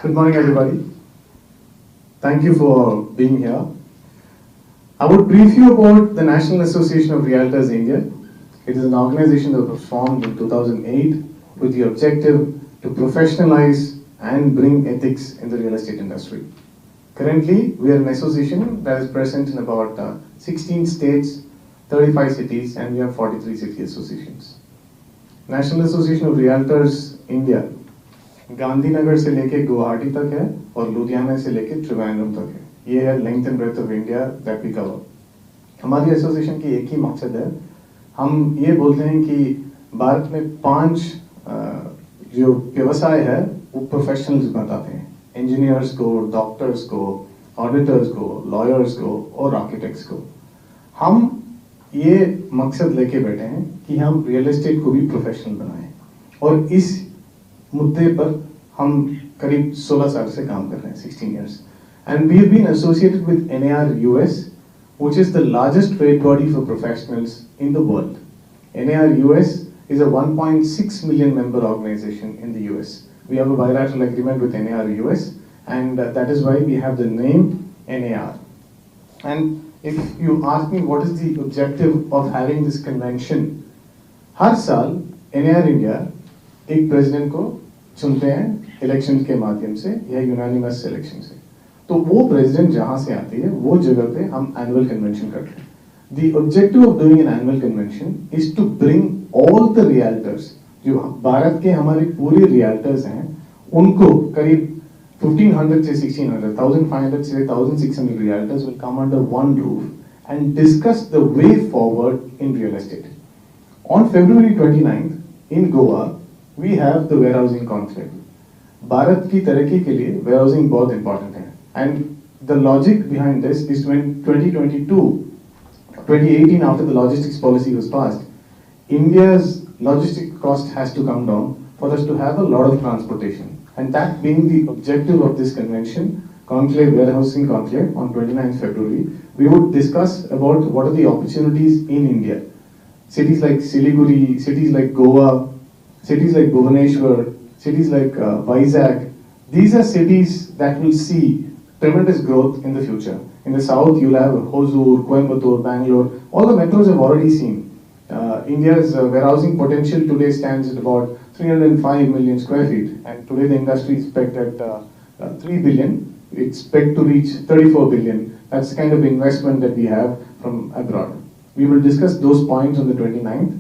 Good morning, everybody. Thank you for being here. I would brief you about the National Association of Realtors India. It is an organization that was formed in 2008 with the objective to professionalize and bring ethics in the real estate industry. Currently, we are an association that is present in about 16 states, 35 cities, and we have 43 city associations. National Association of Realtors India Gandhinagar से लेके गुवाहाटी तक है और लुधियाना से लेके त्रिवेंद्रम तक है। ये है length and breadth of India that we cover. हमारी एसोसिएशन की एक ही मकसद है, हम ये बोलते हैं कि भारत में 5 जो व्यवसाय है वो प्रोफेशनल्स बताते हैं, इंजीनियर्स को, डॉक्टर्स को, ऑडिटर्स को, लॉयर्स को और आर्किटेक्ट्स को। हम ये मकसद लेके बैठे हैं कि हम रियल एस्टेट को भी प्रोफेशनल बनाएं और इस मुद्दे पर हम करीब 16 साल से काम कर रहे हैं, 16 years. And we have been associated with NAR US, which is the largest trade body for professionals in the world. NAR US is a 1.6 million member organization in the US. We have a bilateral agreement with NAR US, and that is why we have the name NAR. And if you ask me what is the objective of having this convention, हर साल NAR India एक president को चुनते हैं election के माध्यम से या unanimous election से। तो वो प्रेसिडेंट जहां से आती है वो जगह पे हम एनुअल कन्वेंशन करते हैं। The objective of doing an annual convention is to bring all the realtors, जो भारत के हमारे पूरे रियल्टर्स हैं, उनको करीब 1500 से 1600, 1500 से 1600 realtors will come under one roof and discuss the way forward in real estate. On February 29th in Goa we have the warehousing conclave. Bharat की तरक्की के लिए warehousing बहुत important है, and the logic behind this is when 2018 after the logistics policy was passed, India's logistic cost has to come down for us to have a lot of transportation, and that being the objective of this convention, conclave, warehousing conclave on 29th February, we would discuss about what are the opportunities in India. Cities like Siliguri, cities like Goa, cities like Bhubaneswar, cities like Vizag, these are cities that will see tremendous growth in the future. In the south, you'll have Hosur, Coimbatore, Bangalore. All the metros have already seen. India's warehousing potential today stands at about 305 million square feet, and today the industry is pegged at 3 billion. It's pegged to reach 34 billion. That's the kind of investment that we have from abroad. We will discuss those points on the 29th.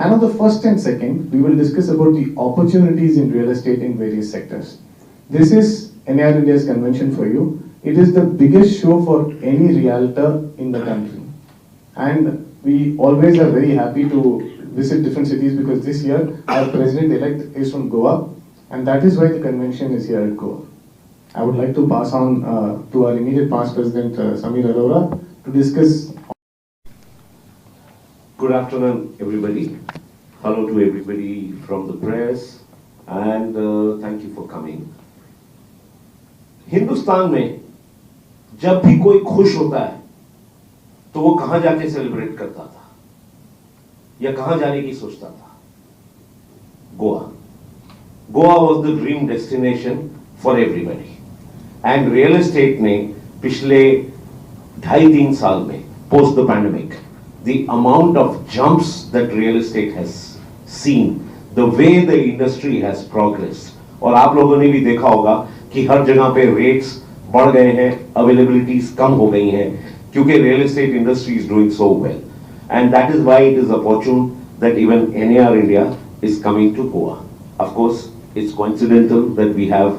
And on the 1st and 2nd, we will discuss about the opportunities in real estate in various sectors. This is NAR India's convention for you. It is the biggest show for any realtor in the country. And we always are very happy to visit different cities because this year our president-elect is from Goa, and that is why the convention is here at Goa. I would like to pass on to our immediate past president, Samir Arora, to discuss. Good afternoon, everybody. Hello to everybody from the press, and thank you for coming. Hindustan में जब भी कोई खुश होता है तो वो कहां जाके सेलिब्रेट करता था या कहां जाने की सोचता था? Goa. Goa was the dream destination for everybody. And real estate ने पिछले 2.5-3 साल में post the pandemic, the amount of jumps that real estate has seen, the way the industry has progressed, और आप लोगों ने भी देखा होगा कि हर जगह पे रेट्स बढ़ गए हैं, अवेलेबिलिटीज कम हो गई हैं, क्योंकि real estate industry is doing so well, and that is why it is opportune that even NAR India is coming to Goa. Of course, it's coincidental that we have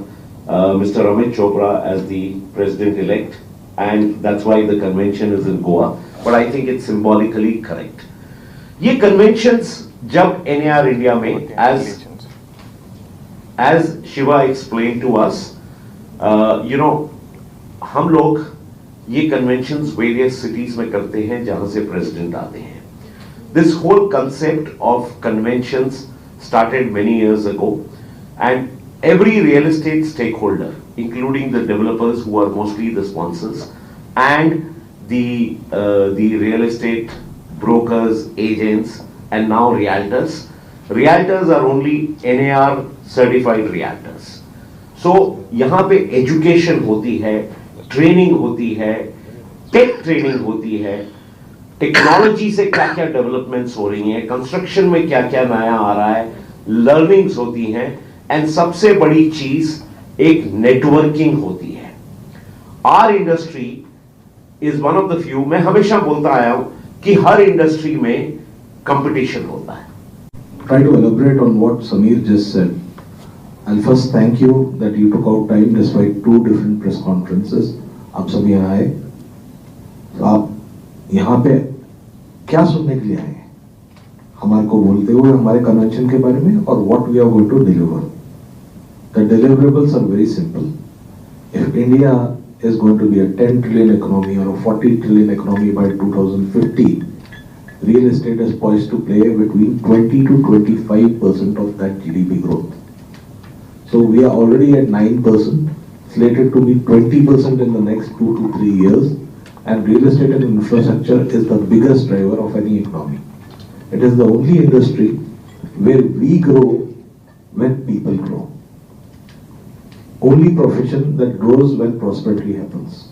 Mr. Amit Chopra as the president-elect, and that's why the convention is in Goa. But I think it's symbolically correct. ये conventions जब NAR India में, as Shiva explained to us, हम लोग ये conventions various cities में करते हैं जहां से president आते हैं. This whole concept of conventions started many years ago, and every real estate stakeholder, including the developers who are mostly the sponsors, and the real estate brokers, agents, and now realtors. Realtors are only NAR certified realtors. सो यहाँ पे education होती है, training होती है, take training होती है, technology से क्या क्या डेवलपमेंट्स हो रही हैं, कंस्ट्रक्शन में क्या क्या नया आ रहा है, लर्निंग्स होती हैं, एंड सबसे बड़ी चीज एक नेटवर्किंग होती है. Our industry is one of the few, मैं हमेशा बोलता आया हूं कि हर इंडस्ट्री में कंपटीशन होता है. Try to elaborate on what Samir just said. I'll first thank you that you took out time despite 2 different press conferences. आप सब यहाँ आए. तो आप यहाँ पे क्या सुनने के लिए आए हैं? हमारे को बोलते हुए हमारे कन्वेंशन के बारे में और what we are going to deliver. The deliverables are very simple. If India is going to be a 10 trillion economy or a 40 trillion economy by 2050, real estate is poised to play between 20 to 25% of that GDP growth. So we are already at 9%, slated to be 20% in the next 2 to 3 years, and real estate and infrastructure is the biggest driver of any economy. It is the only industry where we grow when people grow. Only profession that grows when prosperity happens.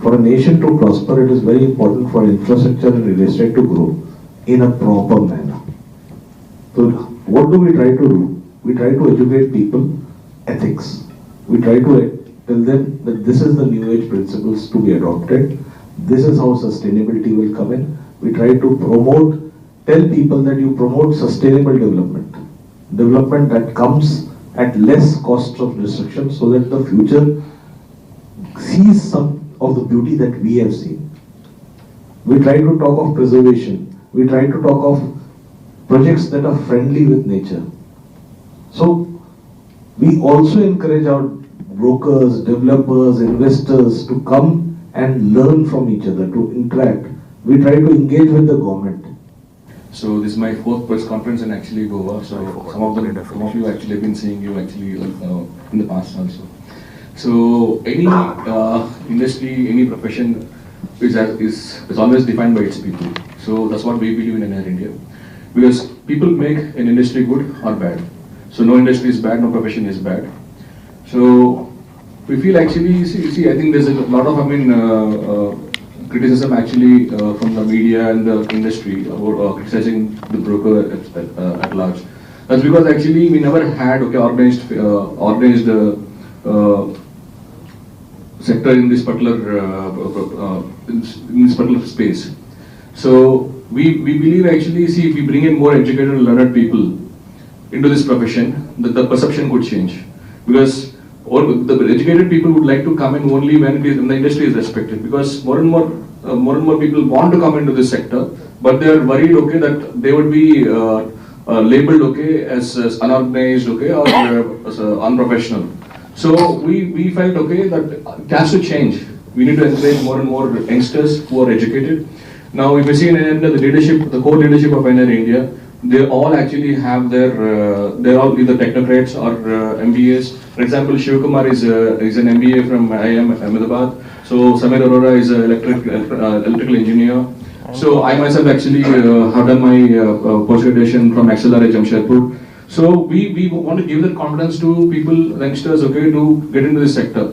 For a nation to prosper, it is very important for infrastructure and real estate to grow in a proper manner. So what do we try to do? We try to educate people ethics. We try to tell them that this is the new age principles to be adopted. This is how sustainability will come in. We try to tell people that you promote sustainable development. Development that comes at less cost of destruction so that the future sees some of the beauty that we have seen. We try to talk of preservation. We try to talk of projects that are friendly with nature. So we also encourage our brokers, developers, investors to come and learn from each other, to interact. We try to engage with the government. So this is my 4th press conference in actually Goa. So some of you actually have been seeing you actually in the past also. So any industry, any profession is always defined by its people. So that's what we believe in Air India. Because people make an industry good or bad. So no industry is bad, no profession is bad. So we feel actually, see I think there's a lot of criticism actually from the media and the industry about criticizing the broker at large. That's because actually we never had organized sector in this particular space. So we believe actually, see, if we bring in more educated and learned people into this profession, the perception could change. Because the educated people would like to come in only when the industry is respected. Because more and more people want to come into this sector, but they are worried, okay, that they would be labeled, okay, as unorganized, okay, or as unprofessional. So we felt, okay, that it has to change. We need to encourage more and more youngsters who are educated. Now, if you see in India, the core leadership of Air India, they all actually have they're all either technocrats or MBAs. For example, Shivkumar is an MBA from IIM Ahmedabad. So Samir Arora is an electrical engineer. So I myself actually have done my post-graduation from XLRI Jamshedpur. So we want to give that confidence to people, youngsters, okay, to get into this sector.